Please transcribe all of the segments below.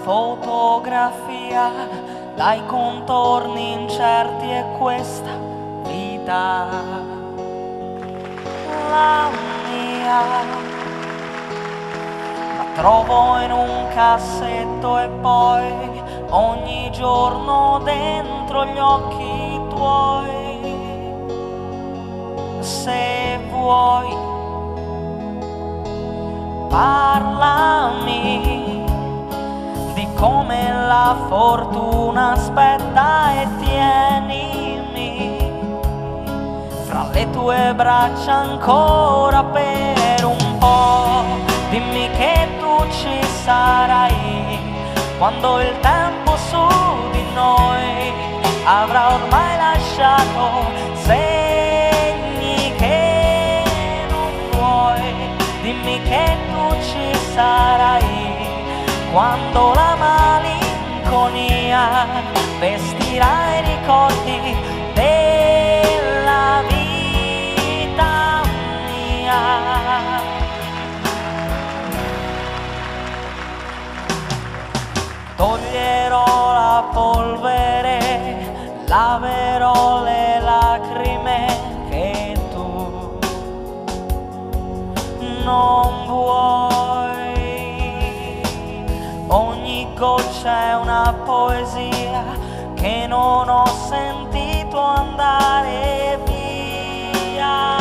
fotografia dai contorni incerti è questa vita, la mia. La trovo in un cassetto e poi ogni giorno dentro gli occhi tuoi. Se vuoi parlami di come la fortuna aspetta e tienimi fra le tue braccia ancora per un po'. Dimmi che tu ci sarai quando il tempo su di noi avrà ormai lasciato segni che non vuoi. Dimmi che tu ci sarai quando la malinconia vestirà i ricordi della vita mia. Toglierò la polvere, laverò le lacrime che tu non vuoi. Ogni goccia è una poesia che non ho sentito andare via.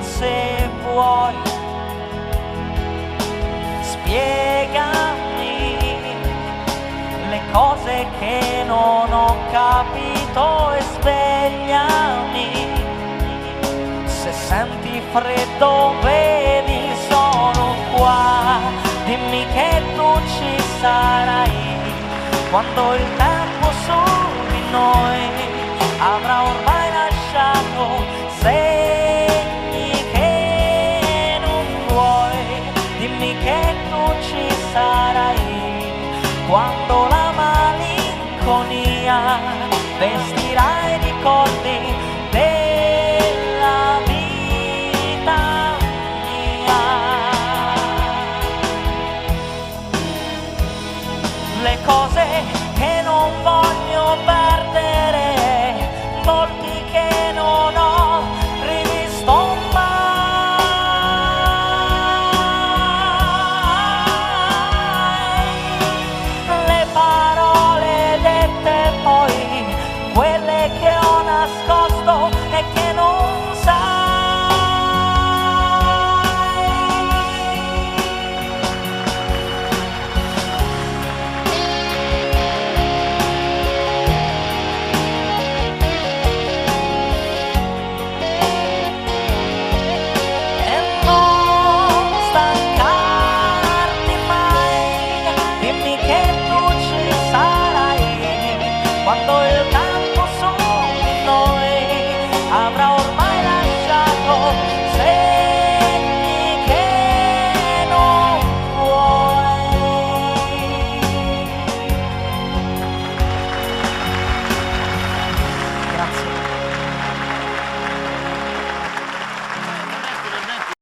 Se vuoi spiegami le cose che non ho capito e svegliami. Se senti freddo vedi sono qua. Dimmi che tu ci sarai quando il tempo su di noi avrà ormai lasciato segni che non vuoi. Dimmi che tu ci sarai quando la malinconia vestirà i ricordi della vita mia. Le cose